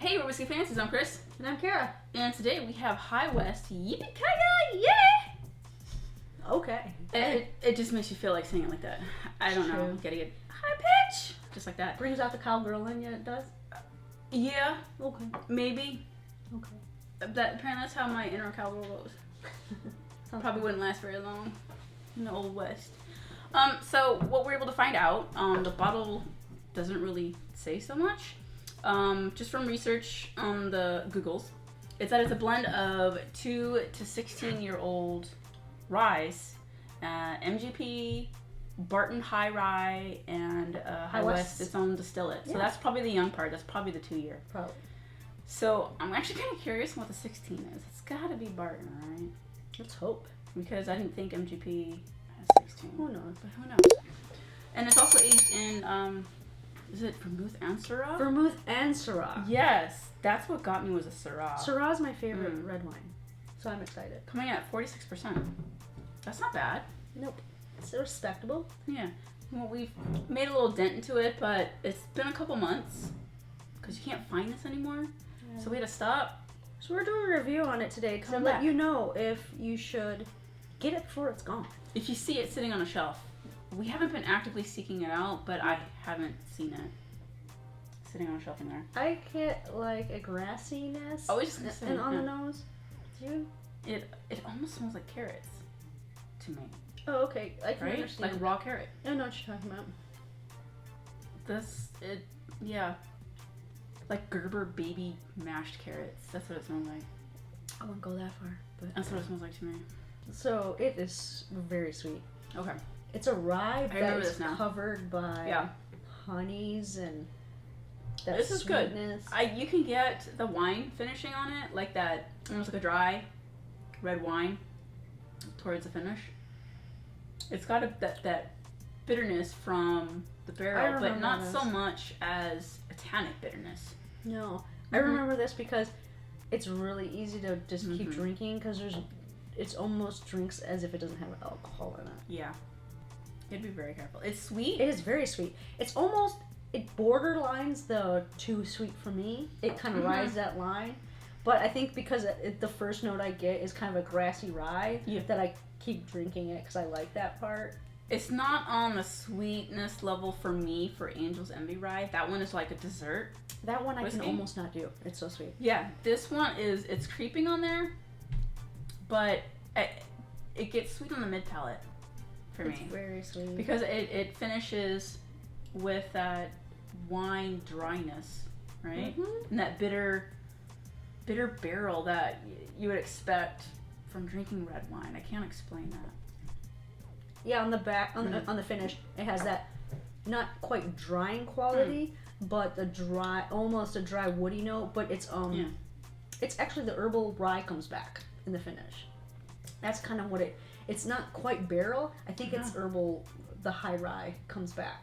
Hey, we're Whiskey Fancies. I'm Chris. And I'm Kara. And today we have Hi West Yippee Ki Yay! Okay. It just makes you feel like saying it like that. I don't know. True. Gotta get high pitch. Just like that. Brings out the cowgirl in you, it does? Yeah. Okay. Maybe. Okay. Apparently that's how my inner cowgirl goes. Probably wouldn't last very long in the Old West. So what we're able to find out, the bottle doesn't really say so much. Just from research on the Googles, it's that it's a blend of 2 to 16-year-old ryes, MGP, Barton High Rye, and High West its own distillate. Yeah. So that's probably the young part. That's probably the 2-year. Probably. So I'm actually kind of curious what the 16 is. It's got to be Barton, right? Let's hope. Because I didn't think MGP has 16. Who knows? But who knows? And it's also aged in, is it Vermouth and Syrah? Vermouth and Syrah. Yes. That's what got me was a Syrah. Syrah is my favorite red wine. So I'm excited. Coming in at 46%. That's not bad. Nope. It's respectable. Yeah. Well, we've made a little dent into it, but it's been a couple months. Because you can't find this anymore. Yeah. So we had to stop. So we're doing a review on it today to let you know if you should get it before it's gone. If you see it sitting on a shelf. We haven't been actively seeking it out, but I haven't seen it sitting on a shelf in there. I get like a grassiness and on the nose. Do you? It almost smells like carrots to me. Oh, okay. I can understand. Like raw carrot. I know what you're talking about. Yeah. Like Gerber baby mashed carrots. That's what it smells like. I won't go that far, but that's what it smells like to me. So it is very sweet. Okay. It's a rye that is covered by honeys and that this is sweetness. Good. You can get the wine finishing on it, like that, almost like a dry red wine towards the finish. It's got that bitterness from the barrel, but not so much as a tannic bitterness. No. I remember this because it's really easy to just keep drinking because it's almost drinks as if it doesn't have alcohol in it. Yeah. You'd be very careful. It's sweet. It is very sweet. It's almost, it borderlines the too sweet for me. It kind of rides that line. But I think because the first note I get is kind of a grassy rye that I keep drinking it because I like that part. It's not on the sweetness level for me for Angel's Envy Rye. That one is like a dessert. That one I can almost not do. It's so sweet. Yeah. This one it's creeping on there, but it gets sweet on the mid palate. For me. It's very sweet. Because it finishes with that wine dryness, right? And that bitter barrel that you would expect from drinking red wine. I can't explain that. Yeah, on the back, on the finish, it has that not quite drying quality, but almost a dry woody note, but it's actually the herbal rye comes back in the finish. That's kind of what it's not quite barrel. I think it's herbal. The high rye comes back.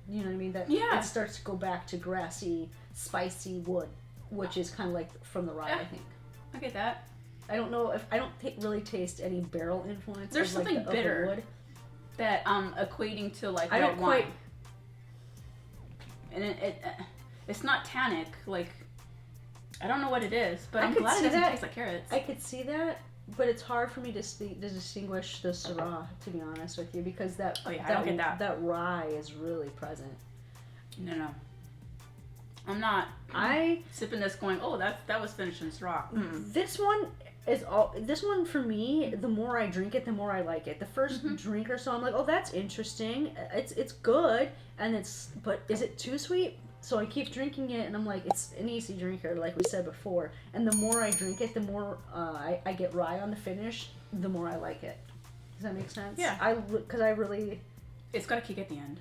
You know what I mean? It starts to go back to grassy, spicy wood, which is kind of like from the rye. I think. I get that. I don't know if I don't really taste any barrel influence. There's something like bitter wood that equating to like I red don't wine. quite. And it's not tannic. Like I don't know what it is, but I'm glad it doesn't taste like carrots. I could see that. But it's hard for me to distinguish the Syrah, to be honest with you, because I don't get that. That rye is really present. No. I'm not. Sipping this going, oh, that was finished in Syrah. This one for me, the more I drink it, the more I like it. The first drink or so, I'm like, oh, that's interesting. It's good, but is it too sweet? So I keep drinking it, and I'm like, it's an easy drinker, like we said before. And the more I drink it, the more I get rye on the finish, the more I like it. Does that make sense? Yeah. Because I really... It's got a kick at the end.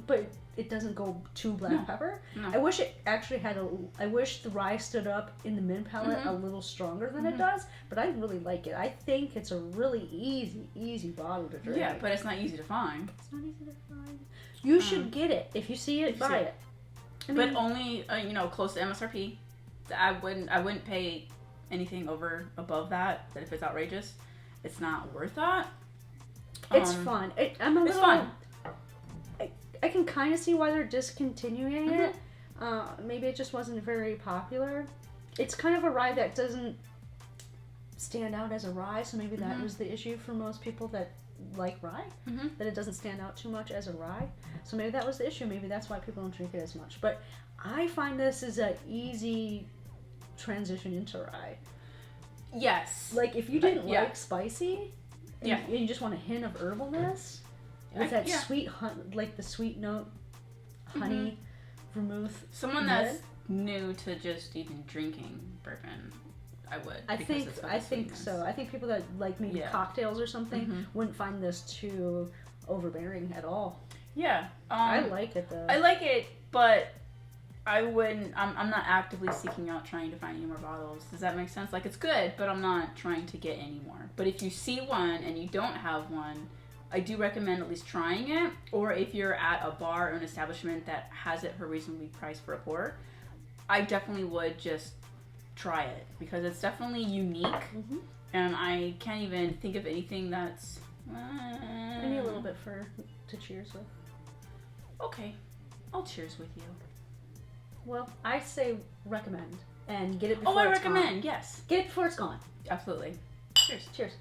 But it doesn't go too black pepper. No. I wish it actually had I wish the rye stood up in the mid palate a little stronger than it does, but I really like it. I think it's a really easy bottle to drink. Yeah, but it's not easy to find. It's not easy to find. You should get it. If you see it, buy it. But only close to MSRP. I wouldn't pay anything above that. But if it's outrageous, it's not worth that. It's fun. It's fun. I can kind of see why they're discontinuing it. Maybe it just wasn't very popular. It's kind of a rye that doesn't stand out as a rye, so maybe that was the issue for most people that like rye, that it doesn't stand out too much as a rye. So maybe that was the issue. Maybe that's why people don't drink it as much. But I find this is an easy transition into rye. Yes. Like if you didn't like spicy, and you just want a hint of herbalness with that sweet, like the sweet note, honey, vermouth. Someone that's new to just even drinking bourbon, I would. I think so. I think people that like maybe cocktails or something wouldn't find this too overbearing at all. Yeah. I like it though. I like it, but I wouldn't. I'm not actively seeking out trying to find any more bottles. Does that make sense? Like it's good, but I'm not trying to get any more. But if you see one and you don't have one, I do recommend at least trying it. Or if you're at a bar or an establishment that has it for reasonably priced for a pour, I definitely would just try it because it's definitely unique. And I can't even think of anything that's. I need a little bit to cheers with. Okay, I'll cheers with you. Well, I say recommend and get it before it's gone. I recommend, yes. Get it before it's gone. Absolutely. Cheers. Cheers.